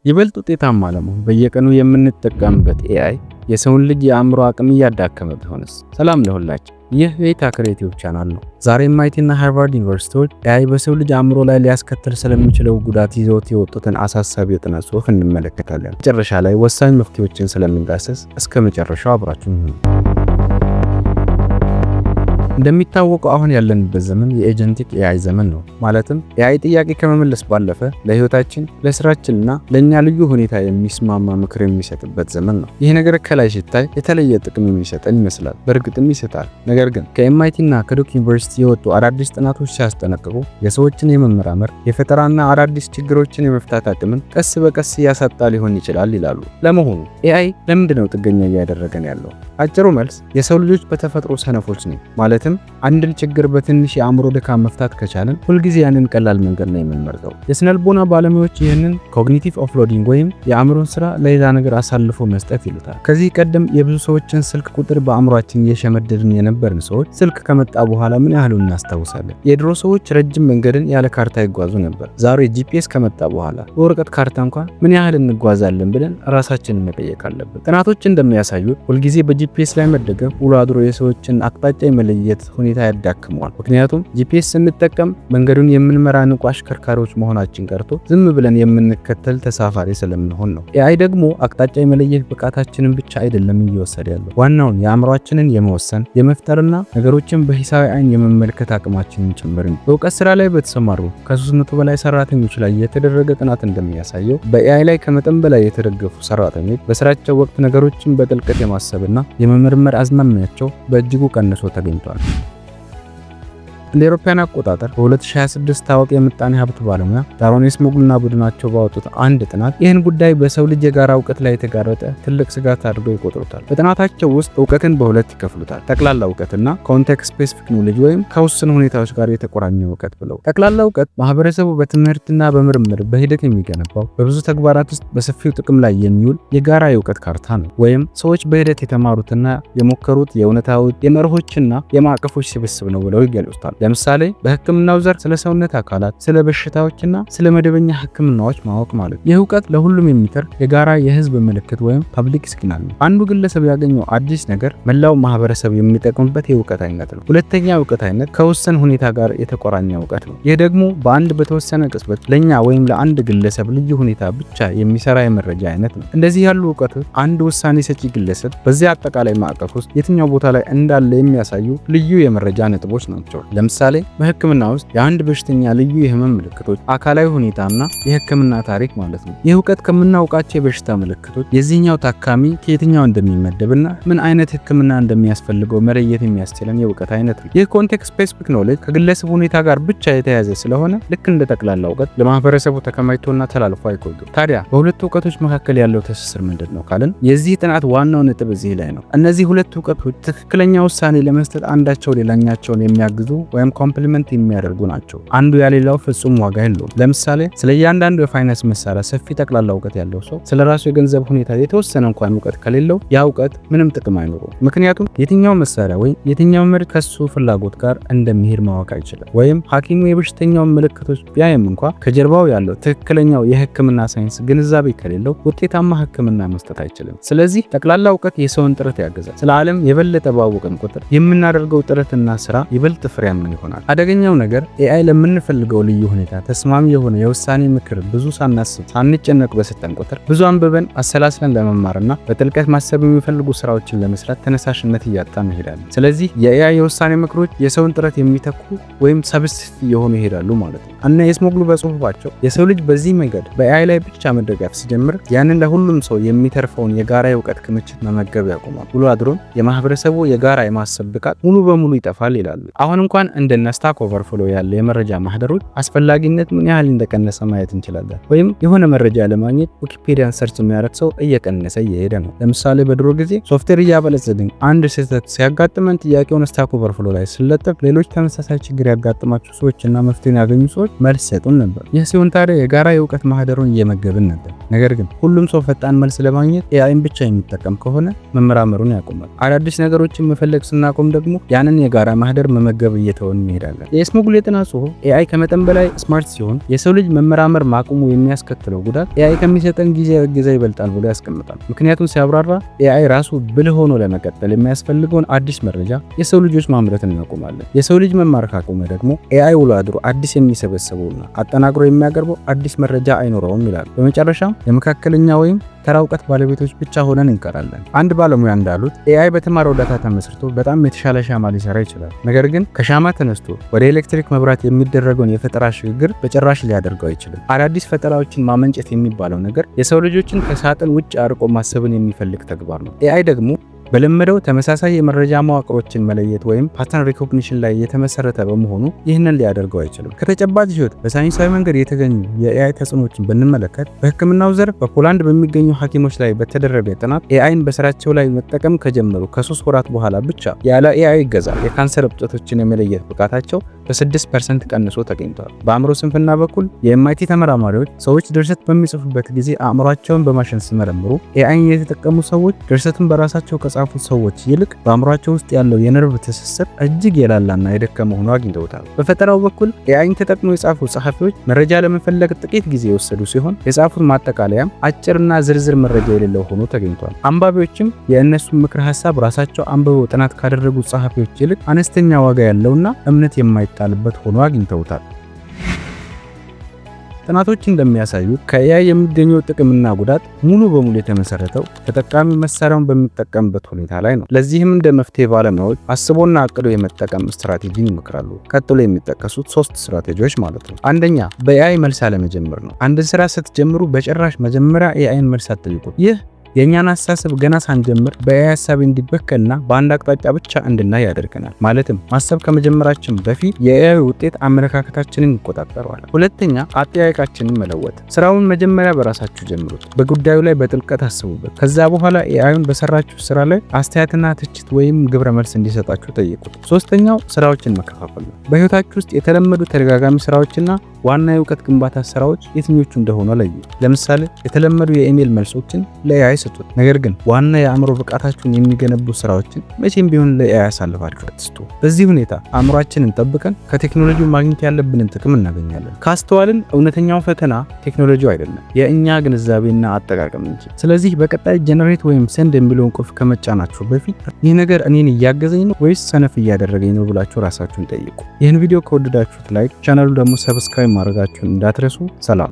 ይበልጥ ውጤታማ ለመሆን በየቀኑ የምንጠቀምበት ኤአይ የሰውን ልጅ የአእምሮ አቅም እያዳከመ ቢሆንስ? ሰላም ለሁላችን፣ ይህ የታክር ዩቲዩብ ቻናል ነው። ዛሬ ኤምአይቲ እና ሃርቫርድ ዩኒቨርሲቲዎች ኤአይ በሰው ልጅ አእምሮ ላይ ሊያስከትል ስለሚችለው ጉዳት ይዘውት የወጡትን አሳሳቢ የጥናት ጽሑፍ እንመለከታለን። መጨረሻ ላይ ወሳኝ መፍትሄዎችን ስለምንዳሰስ እስከ መጨረሻው አብራችሁን ሁኑ። እንደሚታወቀው አሁን ያለንበት ዘመን የኤጀንቲክ ኤአይ ዘመን ነው። ማለትም ኤአይ ጥያቄ ከመመለስ ባለፈ ለህይወታችን፣ ለስራችንና ለኛ ልዩ ሁኔታ የሚስማማ ምክር የሚሰጥበት ዘመን ነው። ይህ ነገር ከላይ ሲታይ የተለየ ጥቅም የሚሰጠን ይመስላል። በእርግጥም ይሰጣል። ነገር ግን ከኤምአይቲ እና ከዱክ ዩኒቨርሲቲ የወጡ አዳዲስ ጥናቶች ሲያስጠነቅቁ የሰዎችን የመመራመር የፈጠራና አዳዲስ ችግሮችን የመፍታት አቅምን ቀስ በቀስ እያሳጣ ሊሆን ይችላል ይላሉ። ለመሆኑ ኤአይ ለምንድነው ጥገኛ እያደረገን ያለው? አጭሩ መልስ የሰው ልጆች በተፈጥሮ ሰነፎች ነው። ማለትም አንድን ችግር በትንሽ የአእምሮ ድካም መፍታት ከቻለን ሁልጊዜ ያንን ቀላል መንገድ ነው የምንመርጠው። የስነልቦና ባለሙያዎች ይህንን ኮግኒቲቭ ኦፍሎዲንግ ወይም የአእምሮን ስራ ለሌላ ነገር አሳልፎ መስጠት ይሉታል። ከዚህ ቀደም የብዙ ሰዎችን ስልክ ቁጥር በአእምሯችን እየሸመደድን የነበርን ሰዎች ስልክ ከመጣ በኋላ ምን ያህሉን እናስታውሳለን? የድሮ ሰዎች ረጅም መንገድን ያለ ካርታ ይጓዙ ነበር። ዛሬ ጂፒኤስ ከመጣ በኋላ በወረቀት ካርታ እንኳን ምን ያህል እንጓዛለን ብለን ራሳችንን መጠየቅ አለብን። ጥናቶች እንደሚያሳዩት ሁልጊዜ በጂፒኤስ ላይ መደገፍ ውሎ አድሮ የሰዎችን አቅጣጫ የመለየት ሁኔታ ያዳክመዋል። ምክንያቱም ጂፒኤስ ስንጠቀም መንገዱን የምንመራ ንቁ አሽከርካሪዎች መሆናችን ቀርቶ ዝም ብለን የምንከተል ተሳፋሪ ስለምንሆን ነው። ኤአይ ደግሞ አቅጣጫ የመለየት ብቃታችንን ብቻ አይደለም እየወሰደ ያለው፣ ዋናውን የአእምሯችንን የመወሰን የመፍጠርና ነገሮችን በሂሳዊ አይን የመመልከት አቅማችንን ጭምር ነው። በእውቀት ስራ ላይ በተሰማሩ ከ300 በላይ ሰራተኞች ላይ የተደረገ ጥናት እንደሚያሳየው በኤአይ ላይ ከመጠን በላይ የተደገፉ ሰራተኞች በስራቸው ወቅት ነገሮችን በጥልቀት የማሰብና የመመርመር አዝማሚያቸው በእጅጉ ቀንሶ ተገኝቷል። እንደ አውሮፓውያን አቆጣጠር በ2026 ታዋቂ የምጣኔ ሀብት ባለሙያ ዳሮን ኤስሞግሉና ቡድናቸው ባወጡት አንድ ጥናት ይህን ጉዳይ በሰው ልጅ የጋራ እውቀት ላይ የተጋረጠ ትልቅ ስጋት አድርገው ይቆጥሩታል። በጥናታቸው ውስጥ እውቀትን በሁለት ይከፍሉታል። ጠቅላላ እውቀትና ኮንቴክስት ስፔሲፊክ ኖሌጅ ወይም ከውስን ሁኔታዎች ጋር የተቆራኘ እውቀት ብለው። ጠቅላላ እውቀት ማህበረሰቡ በትምህርትና በምርምር በሂደት የሚገነባው በብዙ ተግባራት ውስጥ በሰፊው ጥቅም ላይ የሚውል የጋራ የእውቀት ካርታ ነው። ወይም ሰዎች በሂደት የተማሩትና የሞከሩት የእውነታዊ የመርሆችና የማዕቀፎች ስብስብ ነው ብለው ይገልጹታል። ለምሳሌ በህክምናው ዘርፍ ስለ ሰውነት አካላት፣ ስለ በሽታዎችና ስለ መደበኛ ህክምናዎች ማወቅ ማለት ነው። ይህ እውቀት ለሁሉም የሚተርፍ የጋራ የህዝብ ምልክት ወይም ፐብሊክ ሲግናል ነው። አንዱ ግለሰብ ያገኘው አዲስ ነገር መላው ማህበረሰብ የሚጠቅምበት የእውቀት አይነት ነው። ሁለተኛ እውቀት አይነት ከውስን ሁኔታ ጋር የተቆራኘ እውቀት ነው። ይህ ደግሞ በአንድ በተወሰነ ቅጽበት ለኛ ወይም ለአንድ ግለሰብ ልዩ ሁኔታ ብቻ የሚሰራ የመረጃ አይነት ነው። እንደዚህ ያሉ እውቀቶች አንድ ውሳኔ ሰጪ ግለሰብ በዚያ አጠቃላይ ማዕቀፍ ውስጥ የትኛው ቦታ ላይ እንዳለ የሚያሳዩ ልዩ የመረጃ ነጥቦች ናቸው። ለምሳሌ በህክምና ውስጥ የአንድ በሽተኛ ልዩ የህመም ምልክቶች፣ አካላዊ ሁኔታና የህክምና ታሪክ ማለት ነው። ይህ እውቀት ከምናውቃቸው የበሽታ ምልክቶች የዚህኛው ታካሚ ከየትኛው እንደሚመደብና ምን አይነት ህክምና እንደሚያስፈልገው መለየት የሚያስችለን የእውቀት አይነት ነው። ይህ ኮንቴክስት ስፔሲፊክ ኖሌጅ ከግለሰቡ ሁኔታ ጋር ብቻ የተያያዘ ስለሆነ ልክ እንደ ጠቅላላ እውቀት ለማህበረሰቡ ተከማችቶና ተላልፎ አይቆይም። ታዲያ በሁለቱ እውቀቶች መካከል ያለው ትስስር ምንድን ነው ካልን የዚህ ጥናት ዋናው ነጥብ እዚህ ላይ ነው። እነዚህ ሁለቱ እውቀቶች ትክክለኛ ውሳኔ ለመስጠት አንዳቸው ሌላኛቸውን የሚያግዙ ወይም ኮምፕሊመንት የሚያደርጉ ናቸው። አንዱ ያሌላው ፍጹም ዋጋ የለውም። ለምሳሌ ስለ እያንዳንዱ የፋይናንስ መሳሪያ ሰፊ ጠቅላላ እውቀት ያለው ሰው ስለ ራሱ የገንዘብ ሁኔታ የተወሰነ እንኳን እውቀት ከሌለው ያ እውቀት ምንም ጥቅም አይኖረውም። ምክንያቱም የትኛው መሳሪያ ወይም የትኛው ምርት ከሱ ፍላጎት ጋር እንደሚሄድ ማወቅ አይችልም። ወይም ሐኪሙ የበሽተኛውን ምልክቶች ቢያይም እንኳ ከጀርባው ያለው ትክክለኛው የህክምና ሳይንስ ግንዛቤ ከሌለው ውጤታማ ህክምና መስጠት አይችልም። ስለዚህ ጠቅላላ እውቀት የሰውን ጥረት ያገዛል። ስለ ዓለም የበለጠ ባወቅን ቁጥር የምናደርገው ጥረትና ስራ ይበልጥ ፍሬያማ ይሆናል። አደገኛው ነገር ኤአይ ለምንፈልገው ልዩ ሁኔታ ተስማሚ የሆነ የውሳኔ ምክር ብዙ ሳናስብ ሳንጨነቅ በሰጠን ቁጥር ብዙ አንብበን አሰላስለን ለመማርና በጥልቀት ማሰብ የሚፈልጉ ስራዎችን ለመስራት ተነሳሽነት እያጣን እንሄዳለን። ስለዚህ የኤአይ የውሳኔ ምክሮች የሰውን ጥረት የሚተኩ ወይም ሰብስቲት እየሆኑ ይሄዳሉ ማለት ነው። እና ኤስሞግሉ በጽሁፋቸው የሰው ልጅ በዚህ መንገድ በኤአይ ላይ ብቻ መደገፍ ሲጀምር ያንን ለሁሉም ሰው የሚተርፈውን የጋራ የእውቀት ክምችት መመገብ ያቆማል። ውሎ አድሮም የማህበረሰቡ የጋራ የማሰብ ብቃት ሙሉ በሙሉ ይጠፋል ይላሉ። አሁን እንኳን እንደነ ስታክ ኦቨርፍሎ ያለ የመረጃ ማህደሮች አስፈላጊነት ምን ያህል እንደቀነሰ ማየት እንችላለን። ወይም የሆነ መረጃ ለማግኘት ዊኪፒዲያን ሰርች የሚያደርግ ሰው እየቀነሰ እየሄደ ነው። ለምሳሌ በድሮ ጊዜ ሶፍትዌር እያበለጸግን አንድ ስህተት ሲያጋጥመን ጥያቄውን ስታክ ኦቨርፍሎ ላይ ስለጠፍ ሌሎች ተመሳሳይ ችግር ያጋጥማቸው ሰዎችና መፍትሄን ያገኙ ሰዎች መልስ ሰጡን ነበር። ይህ ሲሆን ታዲያ የጋራ የእውቀት ማህደሩን እየመገብን ነበር። ነገር ግን ሁሉም ሰው ፈጣን መልስ ለማግኘት ኤአይን ብቻ የሚጠቀም ከሆነ መመራመሩን ያቆማል። አዳዲስ ነገሮችን መፈለግ ስናቆም ደግሞ ያንን የጋራ ማህደር መመገብ እየተወ እየሆን እንሄዳለን። የስሞጉል የጥናት ጽሑፍ ኤአይ ከመጠን በላይ ስማርት ሲሆን የሰው ልጅ መመራመር ማቆሙ የሚያስከትለው ጉዳት ኤአይ ከሚሰጠን ጊዜያዊ እገዛ ይበልጣል ብሎ ያስቀምጣል። ምክንያቱም ሲያብራራ ኤአይ ራሱ ብልህ ሆኖ ለመቀጠል የሚያስፈልገውን አዲስ መረጃ የሰው ልጆች ማምረትን እናቆማለን። የሰው ልጅ መማር ካቆመ ደግሞ ኤአይ ውሎ አድሮ አዲስ የሚሰበሰበውና አጠናቅሮ የሚያቀርበው አዲስ መረጃ አይኖረውም ይላል። በመጨረሻም የመካከለኛ ወይም ተራ እውቀት ባለቤቶች ብቻ ሆነን እንቀራለን። አንድ ባለሙያ እንዳሉት ኤአይ በተማረው ዳታ ተመስርቶ በጣም የተሻለ ሻማ ሊሰራ ይችላል። ነገር ግን ከሻማ ተነስቶ ወደ ኤሌክትሪክ መብራት የሚደረገውን የፈጠራ ሽግግር በጭራሽ ሊያደርገው አይችልም። አዳዲስ ፈጠራዎችን ማመንጨት የሚባለው ነገር የሰው ልጆችን ከሳጥን ውጭ አርቆ ማሰብን የሚፈልግ ተግባር ነው። ኤአይ ደግሞ በለመደው ተመሳሳይ የመረጃ መዋቅሮችን መለየት ወይም ፓተርን ሪኮግኒሽን ላይ የተመሰረተ በመሆኑ ይህንን ሊያደርገው አይችልም። ከተጨባጭ ህይወት በሳይንሳዊ መንገድ የተገኙ የኤአይ ተጽዕኖችን ብንመለከት በሕክምናው ዘርፍ በፖላንድ በሚገኙ ሐኪሞች ላይ በተደረገ ጥናት ኤአይን በስራቸው ላይ መጠቀም ከጀመሩ ከ3 ወራት በኋላ ብቻ ያለ ኤአይ እገዛ የካንሰር እብጠቶችን የመለየት ብቃታቸው በ6% ቀንሶ ተገኝቷል። በአእምሮ ስንፍና በኩል የኤምአይቲ ተመራማሪዎች ሰዎች ድርሰት በሚጽፉበት ጊዜ አእምሯቸውን በማሽን ሲመረምሩ ኤአይን የተጠቀሙ ሰዎች ድርሰትን በራሳቸው ከጻፉት ሰዎች ይልቅ በአእምሯቸው ውስጥ ያለው የነርቭ ትስስር እጅግ የላላና የደከመ ሆኖ አግኝተውታል። በፈጠራው በኩል ኤአይን ተጠቅመው የጻፉ ጸሐፊዎች መረጃ ለመፈለግ ጥቂት ጊዜ የወሰዱ ሲሆን የጻፉት ማጠቃለያም አጭርና ዝርዝር መረጃ የሌለው ሆኖ ተገኝቷል። አንባቢዎችም የእነሱን ምክረ ሀሳብ ራሳቸው አንብበው ጥናት ካደረጉት ጸሐፊዎች ይልቅ አነስተኛ ዋጋ ያለውና እምነት የማይጣልበት ሆኖ አግኝተውታል። ጥናቶች እንደሚያሳዩት ከኤአይ የሚገኘው ጥቅምና ጉዳት ሙሉ በሙሉ የተመሰረተው ተጠቃሚ መሳሪያውን በሚጠቀምበት ሁኔታ ላይ ነው። ለዚህም እንደ መፍትሄ ባለሙያዎች አስቦና አቅዶ የመጠቀም ስትራቴጂን ይመክራሉ። ቀጥሎ የሚጠቀሱት 3 ስትራቴጂዎች ማለት ነው። አንደኛ፣ በኤአይ መልስ አለመጀመር ነው። አንድን ስራ ስትጀምሩ በጭራሽ መጀመሪያ ኤአይን መልስ አትጠይቁት። ይህ የእኛን አስተሳሰብ ገና ሳንጀምር በኤአይ ሀሳብ እንዲበከልና በአንድ አቅጣጫ ብቻ እንድናይ ያደርገናል። ማለትም ማሰብ ከመጀመራችን በፊት የኤአይ ውጤት አመለካከታችንን ይቆጣጠረዋል። ሁለተኛ፣ አጠያየቃችንን መለወጥ። ስራውን መጀመሪያ በራሳችሁ ጀምሩት። በጉዳዩ ላይ በጥልቀት አስቡበት። ከዛ በኋላ ኤአይን በሰራችሁ ስራ ላይ አስተያየትና ትችት ወይም ግብረ መልስ እንዲሰጣችሁ ጠይቁት። ሶስተኛው፣ ስራዎችን መከፋፈል ነው። በህይወታችሁ ውስጥ የተለመዱ ተደጋጋሚ ስራዎችና ዋና የእውቀት ግንባታ ስራዎች የትኞቹ እንደሆኑ ለዩ። ለምሳሌ የተለመዱ የኢሜል መልሶችን ለኤአይ ስጡት። ነገር ግን ዋና የአእምሮ ብቃታችሁን የሚገነቡ ስራዎችን መቼም ቢሆን ለኤአይ አሳልፋችሁ አትስጡ። በዚህ ሁኔታ አእምሯችንን ጠብቀን ከቴክኖሎጂው ማግኘት ያለብንን ጥቅም እናገኛለን። ካስተዋልን እውነተኛው ፈተና ቴክኖሎጂው አይደለም፣ የእኛ ግንዛቤና አጠቃቀም እንጂ። ስለዚህ በቀጣይ ጀነሬት ወይም ሰንድ የሚለውን ቁልፍ ከመጫናችሁ በፊት ይህ ነገር እኔን እያገዘኝ ነው ወይስ ሰነፍ እያደረገኝ ነው ብላችሁ ራሳችሁን ጠይቁ። ይህን ቪዲዮ ከወደዳችሁት ላይክ፣ ቻናሉ ደግሞ ሰብስክራይብ ማድረጋችሁን እንዳትረሱ። ሰላም።